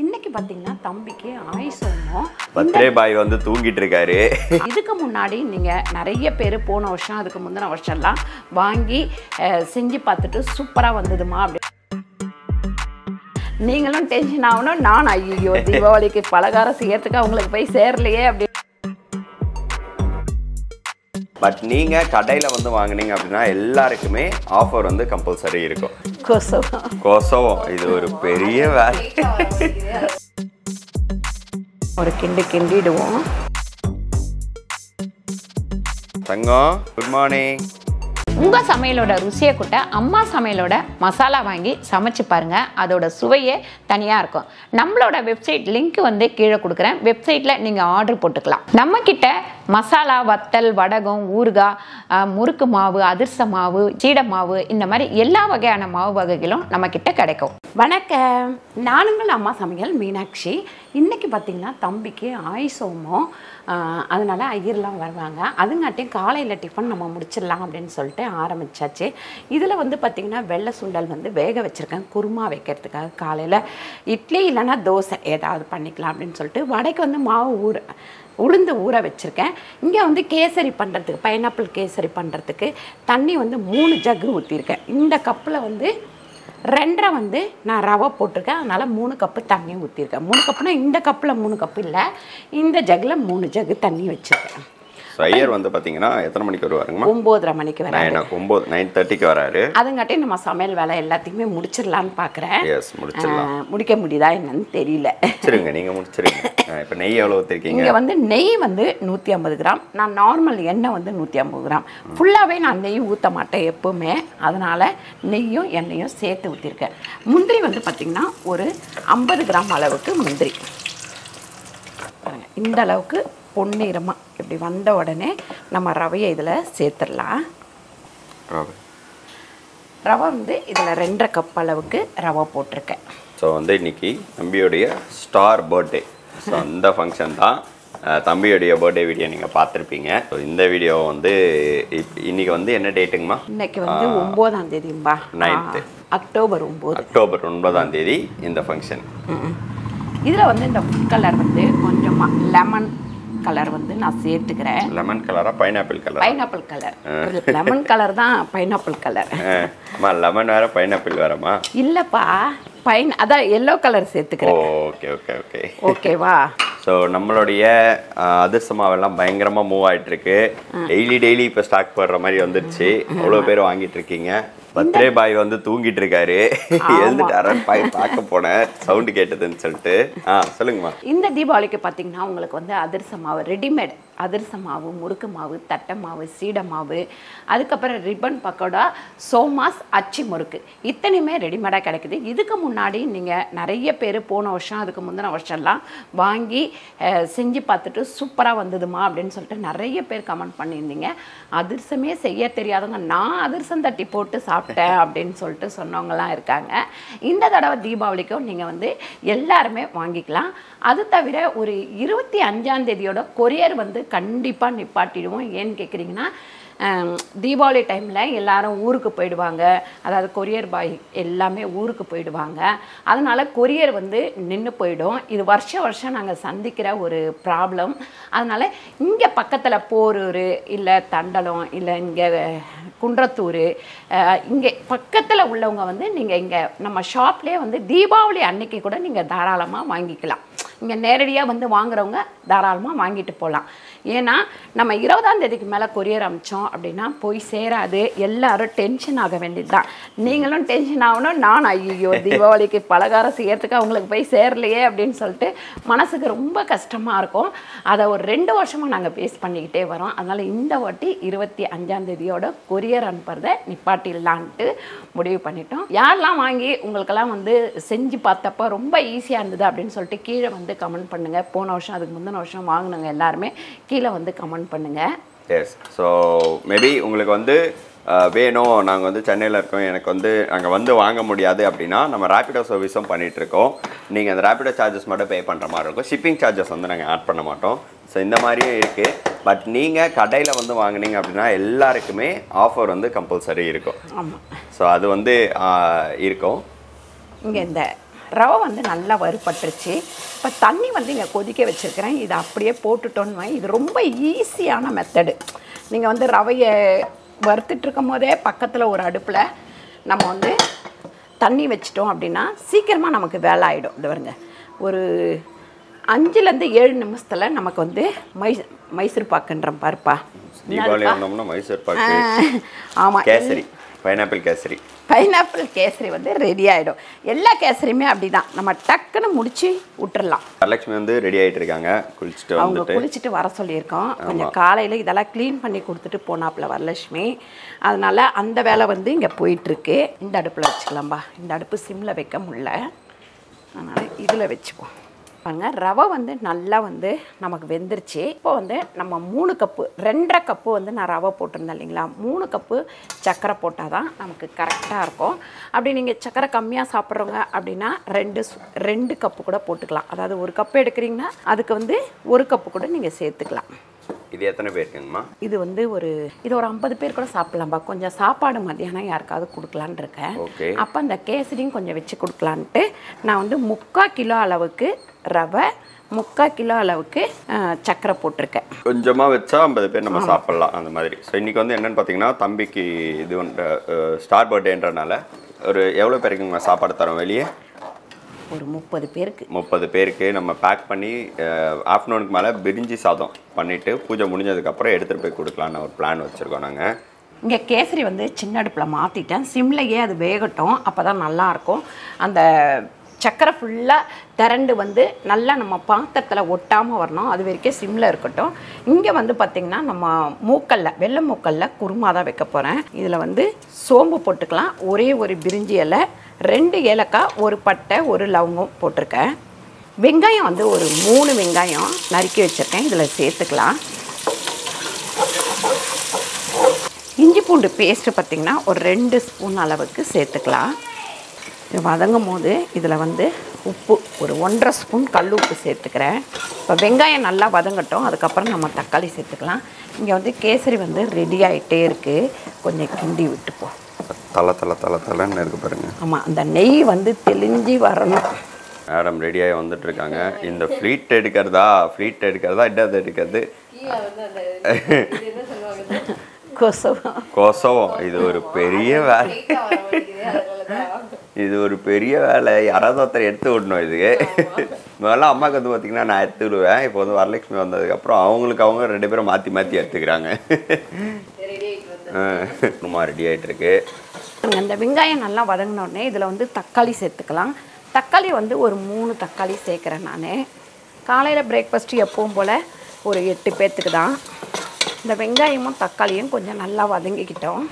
இன்னைக்கு பாத்தீங்கன்னா தம்பிக்கு ஆயுசோமம் பர்த்டே பாய் வந்து தூங்கிட்டு இருக்காரு. இதுக்கு முன்னாடி நீங்க நிறைய பேர் போன வருஷம் அதுக்கு முந்தின வருஷம்லாம் வாங்கி செஞ்சு பார்த்துட்டு சூப்பரா வந்ததுமா அப்படி நீங்களும் டென்ஷன் ஆகணும். நான் ஐயோ தீபாவளிக்கு பலகாரம் செய்யறதுக்கு அவங்களுக்கு போய் சேரலையே அப்படி. பட் நீங்க கடையில வந்து வாங்குனீங்க அப்படின்னா எல்லாருக்குமே ஆஃபர் வந்து கம்பல்சரி இருக்கும். கோசம் இது ஒரு பெரிய வேலை. ஒரு கிண்டிடுவோம். தங்கம் குட் மார்னிங். உங்க சமையலோட ருசியை கூட்ட அம்மா சமையலோட மசாலா வாங்கி சமைச்சு பாருங்க. அதோட சுவையே தனியா இருக்கும். நம்மளோட வெப்சைட் லிங்க் வந்து கீழே கொடுக்குறேன். வெப்சைட்ல நீங்க ஆர்டர் போட்டுக்கலாம். நம்ம கிட்ட மசாலா, வத்தல், வடகம், ஊறுகாய், முறுக்கு மாவு, அதிர்ச மாவு, சீடை மாவு, இந்த மாதிரி எல்லா வகையான மாவு வகைகளும் நம்ம கிட்ட கிடைக்கும். வணக்கம், நானுங்கள் அம்மா சமையல் மீனாட்சி. இன்னைக்கு பார்த்தீங்கன்னா தம்பிக்கு ஆயுசோமம், அதனால ஐயர்லாம் வருவாங்க. அதுங்காட்டியும் காலையில் டிஃபன் நம்ம முடிச்சிடலாம் அப்படின்னு சொல்லிட்டு ஆரம்பிச்சாச்சு. இதில் வந்து பார்த்திங்கன்னா வெள்ளை சுண்டல் வந்து வேக வச்சுருக்கேன் குருமா வைக்கிறதுக்காக. காலையில் இட்லி இல்லைன்னா தோசை ஏதாவது பண்ணிக்கலாம் அப்படின்னு சொல்லிட்டு வடைக்கு வந்து மாவு உளுந்து ஊற வச்சுருக்கேன். இங்கே வந்து கேசரி பண்ணுறதுக்கு, பைனாப்பிள் கேசரி பண்ணுறதுக்கு தண்ணி வந்து 3 ஜக்கு ஊற்றிருக்கேன். இந்த கப்பில் வந்து 2.5 வந்து நான் ரவை போட்டிருக்கேன். அதனால் 3 கப்பு தண்ணி ஊற்றிருக்கேன். 3 கப்புனா இந்த கப்பில் 3 கப்பு இல்லை, இந்த ஜக்கில் 3 ஜக்கு தண்ணி வச்சுருக்கேன். ஐயர் வந்து பார்த்தீங்கன்னா எத்தனை மணிக்கு வருவாருங்கம்மா? 9:30 மணிக்கு வராரு. 9:30க்கு வராரு. அதுங்காட்டி நம்ம சமையல் வேலை எல்லாத்தையுமே முடிச்சிடலான்னு பார்க்குறேன். முடிச்சிடலாம். முடிக்க முடியுதா என்னன்னு தெரியல. சரிங்க, நீங்கள் முடிச்சிருங்க. இப்போ நெய் எவ்வளோ ஊற்றிருக்கீங்க? இங்கே வந்து நெய் வந்து 150 கிராம். நான் நார்மல் எண்ணெய் வந்து 150 கிராம். ஃபுல்லாகவே நான் நெய் ஊற்ற மாட்டேன் எப்போவுமே. அதனால் நெய்யும் எண்ணெயும் சேர்த்து ஊற்றிருக்கேன். முந்திரி வந்து பார்த்திங்கன்னா ஒரு 50 கிராம் அளவுக்கு முந்திரி. இந்த அளவுக்கு பொன்னிறமாக இப்படி வந்த உடனே நம்ம ரவையை இதில் சேர்த்துடலாம். ரவை வந்து இதில் 2.5 கப் அளவுக்கு ரவை போட்டிருக்கேன். ஸோ வந்து இன்னைக்கு தம்பியோடைய ஸ்டார் பர்த்டே. ஸோ அந்த ஃபங்க்ஷன் தான். தம்பியோடைய பர்த்டே வீடியோ நீங்கள் பார்த்துருப்பீங்க. ஸோ இந்த வீடியோ வந்து இன்னைக்கு வந்து என்ன டேட்டுங்கம்மா? இன்னைக்கு வந்து 9ஆம் தேதிம்பா. 9th October 9. அக்டோபர் 9ஆம் தேதி இந்த ஃபங்க்ஷன். இதில் வந்து இந்த ஃபுட் கலர் வந்து கொஞ்சமாக லெமன் கலர் வந்து நான் சேர்த்துக்கிறேன். லெமன் கலரா pineapple colour? Pineapple colour. Lemon colour தான் பைனாப்பிள் கலர். அம்மா லெமன் வேற பைனாப்பிள் வேறமா? இல்லைப்பா, அதான் எல்லோ கலர் சேர்த்துக்கிறேன். ஓகே ஓகே ஓகே ஓகேவா? ஸோ நம்மளுடைய அதிர்ச மாவெல்லாம் பயங்கரமாக மூவ் ஆகிட்டு இருக்கு. டெய்லி இப்போ ஸ்டாக் போடுற மாதிரி வந்துடுச்சு. அவ்வளோ பேர் வாங்கிட்டு இருக்கீங்க. பர்த்டே பாய் வந்து தூங்கிட்டு இருக்காரு. எழுந்துட்டாரன் பாய் பார்க்க போனேன், சவுண்டு கேட்டதுன்னு சொல்லிட்டு. சொல்லுங்கம்மா. இந்த தீபாவளிக்கு பார்த்தீங்கன்னா உங்களுக்கு வந்து அதிர்ச மாவு ரெடிமேட், அதிர்ச மாவு, முறுக்கு மாவு, தட்டை மாவு, சீடை மாவு, அதுக்கப்புறம் ரிப்பன் பக்கோடா, சோமாஸ், அச்சி முறுக்கு இத்தனையுமே ரெடிமேடாக கிடைக்குது. இதுக்கு முன்னாடி நீங்கள் நிறைய பேர் போன வருஷம் அதுக்கு முந்தின வருஷம்லாம் வாங்கி செஞ்சு பார்த்துட்டு சூப்பராக வந்ததுமா அப்படின்னு சொல்லிட்டு நிறைய பேர் கமெண்ட் பண்ணியிருந்தீங்க. அதிர்சமே செய்ய தெரியாதவங்க நான் அதிர்சம் தட்டி போட்டு சாப்பிட்டேன் அப்படின்னு சொல்லிட்டு சொன்னவங்கலாம் இருக்காங்க. இந்த தடவை தீபாவளிக்கும் நீங்கள் வந்து எல்லாருமே வாங்கிக்கலாம். அது தவிர ஒரு 25ஆம் தேதியோட கொரியர் வந்து கண்டிப்பாக நிப்பாட்டிடுவோம். ஏன்னு கேட்குறீங்கன்னா, தீபாவளி டைமில் எல்லாரும் ஊருக்கு போயிடுவாங்க. அதாவது கொரியர் பாய் எல்லாமே ஊருக்கு போயிடுவாங்க. அதனால் கொரியர் வந்து நின்று போயிடும். இது வருஷம் நாங்கள் சந்திக்கிற ஒரு ப்ராப்ளம். அதனால் இங்கே பக்கத்தில் போரூர் இல்லை தண்டலம் இல்லை இங்கே குன்றத்தூர், இங்கே பக்கத்தில் உள்ளவங்க வந்து நீங்கள் இங்கே நம்ம ஷாப்லேயே வந்து தீபாவளி அன்னைக்கு கூட நீங்கள் தாராளமாக வாங்கிக்கலாம். இங்கே நேரடியாக வந்து வாங்குறவங்க தாராளமாக வாங்கிட்டு போகலாம். ஏன்னா நம்ம 20ஆம் தேதிக்கு மேலே கொரியர் அமிச்சோம் அப்படின்னா போய் சேராது. எல்லாரும் டென்ஷன் ஆக வேண்டியது தான். நீங்களும் டென்ஷன் ஆகணும். நான் ஐயோ தீபாவளிக்கு பலகாரம் செய்யறதுக்கு அவங்களுக்கு போய் சேரலையே அப்படின்னு சொல்லிட்டு மனசுக்கு ரொம்ப கஷ்டமாக இருக்கும். அதை ஒரு 2 வருஷமாக நாங்கள் ஃபேஸ் பண்ணிக்கிட்டே வரோம். அதனால் இந்த வாட்டி 25ஆம் தேதியோட கொரியர் அனுப்புறதை நிப்பாட்டிடலான்ட்டு முடிவு பண்ணிட்டோம். யாரெல்லாம் வாங்கி உங்களுக்கெல்லாம் வந்து செஞ்சு பார்த்தப்போ ரொம்ப ஈஸியாக இருந்தது அப்படின்னு சொல்லிட்டு கீழே வந்து கமெண்ட் பண்ணுங்கள். போன வருஷம் அதுக்கு முந்தின வருஷம் வாங்கினவங்க எல்லாருமே கீழே வந்து கமெண்ட் பண்ணுங்கள். எஸ். ஸோ மேபி உங்களுக்கு வந்து வேணும், நாங்கள் வந்து சென்னையில் இருக்கோம், எனக்கு வந்து நாங்கள் வந்து வாங்க முடியாது அப்படின்னா நம்ம ரேப்பிடோ சர்வீஸும் பண்ணிகிட்ருக்கோம். நீங்கள் அந்த ரேப்பிடோ சார்ஜஸ் மட்டும் பே பண்ணுற மாதிரி இருக்கும். ஷிப்பிங் சார்ஜஸ் வந்து நாங்கள் ஆட் பண்ண மாட்டோம். ஸோ இந்த மாதிரியும் இருக்குது. பட் நீங்கள் கடையில் வந்து வாங்கினீங்க அப்படின்னா எல்லாருக்குமே ஆஃபர் வந்து கம்பல்சரி இருக்கும். ஆமாம். ஸோ அது வந்து இருக்கும். இங்கே இந்த ரவை வந்து நல்லா வறுபட்டுருச்சு. இப்போ தண்ணி வந்து இங்கே கொதிக்க வச்சுருக்கிறேன். இதை அப்படியே போட்டுட்டோன்னு இது ரொம்ப ஈஸியான மெத்தடு. நீங்கள் வந்து ரவையை வறுத்துட்ருக்கும் போதே பக்கத்தில் ஒரு அடுப்பில் நம்ம வந்து தண்ணி வச்சிட்டோம் அப்படின்னா சீக்கிரமாக நமக்கு வேலை ஆகிடும். இது வருங்க ஒரு 5லேருந்து 7 நிமிஷத்தில் நமக்கு வந்து மைசூர் பாக்குன்ற பாருப்பா. தீபாவளி வந்தோம்னா மைசூர் பாக்கு. ஆமாம், கேசரி, பைனாப்பிள் கேசரி. பைனாப்பிள் கேசரி வந்து ரெடி ஆகிடும். எல்லா கேசரியுமே அப்படி தான், நம்ம டக்குன்னு முடிச்சு விட்டுறலாம். வரலட்சுமி வந்து ரெடி ஆகிட்டு இருக்காங்க, குளிச்சுட்டு அவங்க குளிச்சுட்டு வர சொல்லியிருக்கோம். கொஞ்சம் காலையில் இதெல்லாம் க்ளீன் பண்ணி கொடுத்துட்டு போனாப்புல வரலட்சுமி. அதனால் அந்த வேலை வந்து இங்கே போயிட்டுருக்கு. இந்த அடுப்பில் வச்சுக்கலாம்பா. இந்த அடுப்பு சிம்மில் வைக்க முடியல, அதனால் இதில் வச்சுப்போம். பாருங்க, ரவை வந்து நல்லா வந்து நமக்கு வெந்துருச்சு. இப்போ வந்து நம்ம 3 கப்பு 2.5 கப்பு வந்து நான் ரவை போட்டிருந்தேன் இல்லைங்களா, 3 கப்பு சர்க்கரை போட்டால் தான் நமக்கு கரெக்டாக இருக்கும். அப்படி நீங்கள் சர்க்கரை கம்மியாக சாப்பிட்றவங்க அப்படின்னா 2 கப்பு கூட போட்டுக்கலாம். அதாவது 1 கப்பு எடுக்கிறீங்கன்னா அதுக்கு வந்து 1 கப்பு கூட நீங்கள் சேர்த்துக்கலாம். இது எத்தனை பேருக்குங்கம்மா? இது வந்து ஒரு 50 பேர் கூட சாப்பிட்லாம்பா. கொஞ்சம் சாப்பாடு மத்தியானம் யாருக்காவது கொடுக்கலான் இருக்கேன். அப்போ அந்த கேசரியும் கொஞ்சம் வச்சு கொடுக்கலான்ட்டு நான் வந்து 3/4 கிலோ அளவுக்கு ரவை, 3/4 கிலோ அளவுக்கு சர்க்கரை போட்டிருக்கேன். கொஞ்சமாக வச்சா 50 பேர் நம்ம சாப்பிட்லாம் அந்த மாதிரி. ஸோ இன்றைக்கி வந்து என்னென்னு பார்த்தீங்கன்னா, தம்பிக்கு இது வந்து ஸ்டார் பர்த்டேன்றனால ஒரு எவ்வளோ பேருக்குங்க சாப்பாடு தரோம் வெளியே? ஒரு 30 பேருக்கு. 30 பேருக்கு நம்ம பேக் பண்ணி ஆஃப்டர்நூனுக்கு மேலே பிரிஞ்சி சாதம் பண்ணிவிட்டு பூஜை முடிஞ்சதுக்கப்புறம் எடுத்துகிட்டு போய் கொடுக்கலான்னு ஒரு பிளான் வச்சுருக்கோம் நாங்கள். இங்கே கேசரி வந்து சின்ன அடுப்பில் மாற்றிட்டேன். சிம்லையே அது வேகட்டும், அப்போ தான் நல்லாயிருக்கும். அந்த சக்கரை ஃபுல்லாக திரண்டு வந்து நல்லா நம்ம பாத்திரத்தில் ஒட்டாமல் வரணும், அது வரைக்கும் சிம்மில் இருக்கட்டும். இங்கே வந்து பார்த்திங்கன்னா நம்ம வெள்ளை மூக்கல்ல குருமா தான் வைக்க போகிறேன். இதில் வந்து சோம்பு போட்டுக்கலாம், ஒரே ஒரு பிரிஞ்சி இலை, 2 ஏலக்காய், 1 பட்டை, 1 லவங்கம் போட்டிருக்கேன். வெங்காயம் வந்து ஒரு 3 வெங்காயம் நறுக்கி வச்சுருக்கேன், இதில் சேர்த்துக்கலாம். இஞ்சி பூண்டு பேஸ்ட்டு பார்த்திங்கன்னா ஒரு 2 ஸ்பூன் அளவுக்கு சேர்த்துக்கலாம். இது வதங்கும் போது இதில் வந்து உப்பு ஒரு 1.5 ஸ்பூன் கல் உப்பு சேர்த்துக்கிறேன். இப்போ வெங்காயம் நல்லா வதங்கட்டும், அதுக்கப்புறம் நம்ம தக்காளி சேர்த்துக்கலாம். இங்கே வந்து கேசரி வந்து ரெடி ஆகிட்டே இருக்குது, கொஞ்சம் கிண்டி விட்டுப்போம். தலைன்னு இருக்கு பாருங்க. ஆமாம், அந்த நெய் வந்து தெளிஞ்சு வரணும். மேடம் ரெடியாகி வந்துட்டுருக்காங்க. இந்த ஃப்ளீட் எடுக்கிறதா என்னது எடுக்கிறது? கொசவம். இது ஒரு பெரிய வேலை. இது ஒரு பெரிய வேலை, யாராவது ஒருத்தர் எடுத்து விடணும். இதுக்கு முதல்ல அம்மாவுக்கு வந்து பார்த்திங்கன்னா நான் எடுத்து விடுவேன். இப்போ வந்து வரலட்சுமி வந்ததுக்கப்புறம் அவங்க 2 பேரும் மாற்றி எடுத்துக்கிறாங்க. ரொம்ப ரெடி ஆகிட்டுருக்கு. அந்த வெங்காயம் நல்லா வதங்கினோடனே இதில் வந்து தக்காளி சேர்த்துக்கலாம். தக்காளி வந்து ஒரு 3 தக்காளி சேர்க்குறேன் நான். காலையில் பிரேக்ஃபாஸ்ட்டு எப்பவும் போல் ஒரு 8 பேர்த்துக்கு தான். இந்த வெங்காயமும் தக்காளியும் கொஞ்சம் நல்லா வதங்கிக்கிட்டோம்.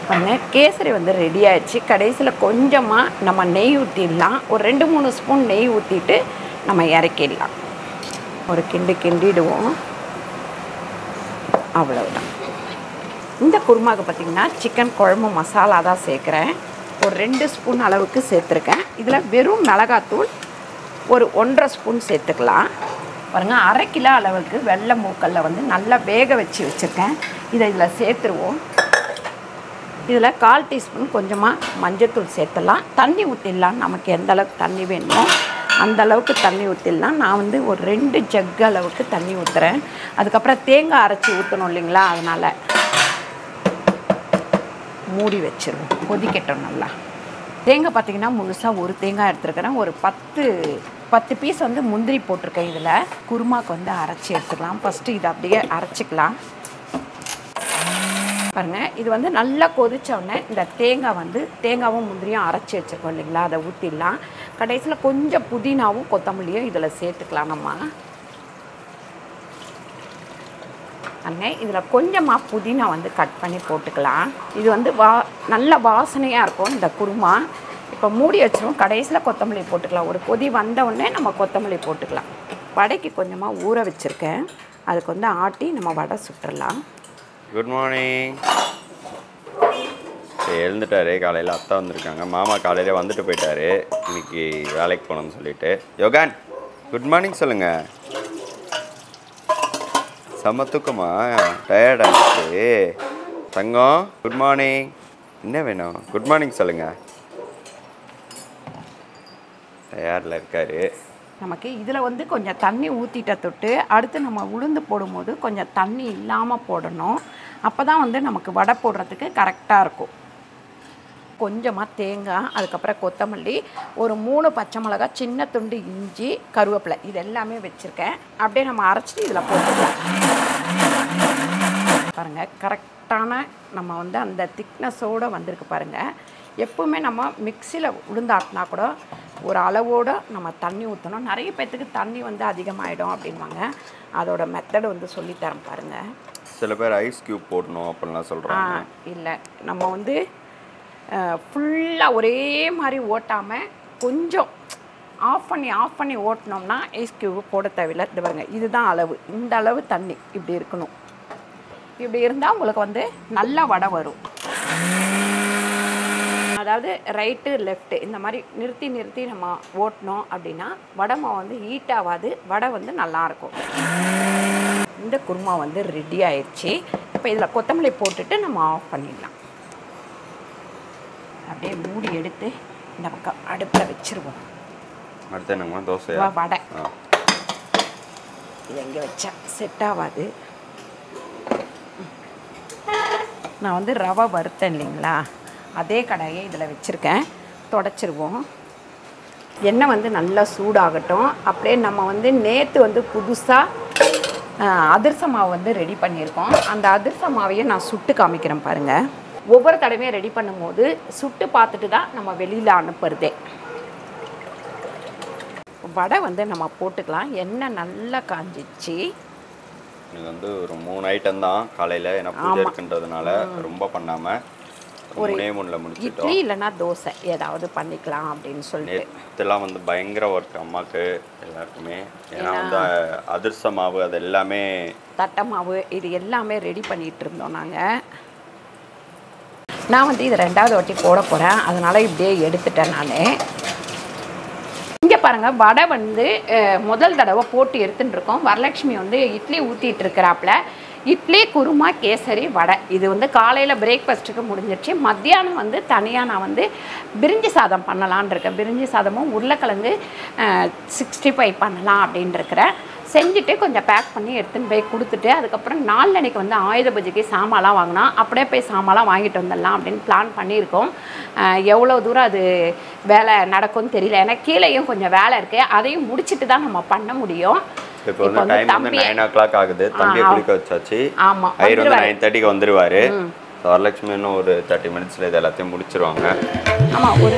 பாருங்க, கேசரி வந்து ரெடி ஆயிடுச்சு. கடைசியில் கொஞ்சமாக நம்ம நெய் ஊற்றிடலாம். ஒரு 2-3 ஸ்பூன் நெய் ஊற்றிட்டு நம்ம இறக்கிடலாம். ஒரு கிண்டிடுவோம், அவ்வளவுதான். இந்த குருமாவுக்கு பார்த்திங்கன்னா சிக்கன் குழம்பு மசாலா தான் சேர்க்குறேன். ஒரு 2 ஸ்பூன் அளவுக்கு சேர்த்துருக்கேன். இதில் வெறும் மிளகாத்தூள் ஒரு 1.5 ஸ்பூன் சேர்த்துக்கலாம். பாருங்கள், 1/2 கிலோ அளவுக்கு வெள்ளை மூக்கல்ல வந்து நல்லா வேக வச்சுருக்கேன். இதில் சேர்த்துருவோம். இதில் 1/4 டீஸ்பூன் கொஞ்சமாக மஞ்சள்தூள் சேர்த்துடலாம். தண்ணி ஊற்றிடலாம், நமக்கு எந்த அளவுக்கு தண்ணி வேணுமோ அந்த அளவுக்கு தண்ணி ஊற்றிடலாம். நான் வந்து ஒரு 2 ஜக்கு அளவுக்கு தண்ணி ஊற்றுறேன். அதுக்கப்புறம் தேங்காய் அரைச்சி ஊற்றணும் இல்லைங்களா, அதனால் மூடி வச்சிருவோம், கொதிக்கட்டும் நல்லா. தேங்காய் பார்த்திங்கன்னா முழுசாக ஒரு தேங்காய் எடுத்துருக்கிறேன். ஒரு 10 பீஸ் வந்து முந்திரி போட்டிருக்கேன். இதில் குருமாவுக்கு வந்து அரைச்சி எடுத்துக்கலாம். ஃபஸ்ட்டு இதை அப்படியே அரைச்சிக்கலாம். பாருங்கள், இது வந்து நல்லா கொதித்தோடனே இந்த தேங்காவும் முந்திரியும் அரைச்சி வச்சுருக்கோம் இல்லைங்களா, அதை ஊற்றிடலாம். கடைசியில் கொஞ்சம் புதினாவும் கொத்தமல்லியும் இதில் சேர்த்துக்கலாம் நம்ம. இதில் கொஞ்சமாக புதினா வந்து கட் பண்ணி போட்டுக்கலாம். இது வந்து நல்ல வாசனையாக இருக்கும் இந்த குருமா. இப்போ மூடி வச்சிருவோம், கடைசியில் கொத்தமல்லி போட்டுக்கலாம். ஒரு கொதி வந்தவுடனே நம்ம கொத்தமல்லி போட்டுக்கலாம். வடைக்கு கொஞ்சமாக ஊற வச்சுருக்கேன், அதுக்கு வந்து ஆட்டி நம்ம வடை சுட்டுடலாம். Good morning. எழுந்துட்டாரு. காலையில் அத்தை வந்திருக்காங்க. மாமா காலையில் வந்துட்டு போயிட்டாரு, இன்னைக்கு வேலைக்கு போகணும்னு சொல்லிட்டு. யோகான், குட் மார்னிங் சொல்லுங்கள். செம்ம தூக்கமா? டயர்டாகிடுச்சு தங்கம். Good morning. என்ன வேணும்? குட் மார்னிங் சொல்லுங்கள். தயாரில் இருக்காரு. நமக்கு இதில் வந்து கொஞ்சம் தண்ணி ஊற்றிட்ட தொட்டு அடுத்து நம்ம உளுந்து போடும்போது கொஞ்சம் தண்ணி இல்லாமல் போடணும். அப்போ தான் வந்து நமக்கு வடை போடுறதுக்கு கரெக்டாக இருக்கும். கொஞ்சமாக தேங்காய், அதுக்கப்புறம் கொத்தமல்லி, ஒரு 3 பச்சை மிளகா, சின்ன துண்டு இஞ்சி, கருவேப்பிலை இது எல்லாமே வச்சுருக்கேன். அப்படியே நம்ம அரைச்சிட்டு இதில் போட்டுக்கலாம். பாருங்கள் கரெக்டான நம்ம வந்து அந்த திக்னஸோடு வந்திருக்கு பாருங்கள். எப்பவுமே நம்ம மிக்சியில் உளுந்தாட்டினா கூட ஒரு அளவோடு நம்ம தண்ணி ஊற்றணும். நிறைய பேர்த்துக்கு தண்ணி வந்து அதிகமாகிடும் அப்படின்வாங்க. அதோட மெத்தடு வந்து சொல்லித்தரேன் பாருங்கள். சில பேர் ஐஸ் க்யூப் போடணும் அப்படின்லாம் சொல்கிறாங்க. இல்லை, நம்ம வந்து ஃபுல்லாக ஒரே மாதிரி ஓட்டாமல் கொஞ்சம் ஆஃப் பண்ணி ஓட்டினோம்னா ஐஸ் க்யூப் போட தேவையில்லை. இது பாருங்க, இதுதான் அளவு. இந்த அளவு தண்ணி இப்படி இருக்கணும். இப்படி இருந்தால் உங்களுக்கு வந்து நல்ல வடை வரும். அதாவது ரைட்டு லெஃப்ட்டு இந்த மாதிரி நிறுத்தி நம்ம ஓட்டினோம் அப்படின்னா வடை மாவு வந்து ஹீட் ஆகாது, வடை வந்து நல்லாயிருக்கும். இந்த குருமா வந்து ரெடி ஆயிடுச்சு. இப்போ இதில் கொத்தமல்லி போட்டுட்டு நம்ம ஆஃப் பண்ணிடலாம். அப்படியே மூடி எடுத்து இந்த பக்கம் அடுப்பில் வச்சுருவோம். அடுத்து என்னங்கம்மா? தோசை வடை. இது எங்கே வச்சா செட் ஆகாது. நான் வந்து ரவை வறுத்தேன் இல்லைங்களா, அதே கடாயை இதில் வச்சுருக்கேன். தொடச்சிருவோம். எண்ணெய் வந்து நல்லா சூடாகட்டும். அப்படியே நம்ம வந்து நேற்று வந்து புதுசாக அதிரச மாவு வந்து ரெடி பண்ணியிருக்கோம். அந்த அதிரச மாவையே நான் சுட்டு காமிக்கிறேன் பாருங்கள். ஒவ்வொரு தடவையும் ரெடி பண்ணும்போது சுட்டு பார்த்துட்டு தான் நம்ம வெளியில் அனுப்புறதே. வடை வந்து நம்ம போட்டுக்கலாம். எண்ணெய் நல்லா காஞ்சிச்சு. இது வந்து ஒரு 3 ஐட்டம் தான் காலையில். ஏன்னா பூஜை இருக்குன்றதுனால ரொம்ப பண்ணாமல் ஒரு 3 முடிச்சிட்டோம். இட்லி இல்லைன்னா தோசை ஏதாவது பண்ணிக்கலாம் அப்படின்னு சொல்லிட்டு. இதெல்லாம் வந்து பயங்கர ஒர்க் அம்மாவுக்கு எல்லாருக்குமே. ஏன்னா வந்து அதிரச மாவு அது எல்லாமே, தட்டை மாவு இது எல்லாமே ரெடி பண்ணிகிட்டு இருந்தோம் நாங்கள். நான் வந்து இது 2வது வாட்டி போட போகிறேன், அதனால் இப்படியே எடுத்துட்டேன் நான். இங்கே பாருங்கள், வடை வந்து முதல் தடவை போட்டு எடுத்துகிட்டு இருக்கோம். வரலட்சுமி வந்து இட்லி ஊற்றிட்டு இருக்கிறாப்புல. இட்லி, குருமா, கேசரி, வடை இது வந்து காலையில் பிரேக்ஃபாஸ்ட்டுக்கு முடிஞ்சிடுச்சு. மத்தியானம் வந்து தனியாக நான் வந்து பிரிஞ்சி சாதம் பண்ணலான் இருக்கேன். பிரிஞ்சி சாதமும் உருளைக்கிழங்கு 65 பண்ணலாம் அப்படின்னு இருக்கிறேன். செஞ்சுட்டு கொஞ்சம் பேக் பண்ணி எடுத்துன்னு போய் கொடுத்துட்டு அதுக்கப்புறம் 4 அன்னைக்கு வந்து ஆயுத பூஜைக்கு சாமான்லாம் வாங்கினா அப்படியே போய் சாமான்லாம் வாங்கிட்டு வந்துடலாம் அப்படின்னு பிளான் பண்ணியிருக்கோம். எவ்வளோ தூரம் அது வேலை நடக்கும்னு தெரியல. ஏன்னா கீழேயும் கொஞ்சம் வேலை இருக்குது, அதையும் முடிச்சுட்டு தான் நம்ம பண்ண முடியும். இப்போ வந்து டைம் வந்து 9 o'clock ஆகுது. தம்பியை குளிக்க வச்சாச்சு. ஆமாம், ஐயர் வந்து 9:30க்கு வந்துடுவார். வரலட்சுமி இன்னும் ஒரு 30 minutesல இது எல்லாத்தையும் முடிச்சிருவாங்க. ஆமாம், ஒரு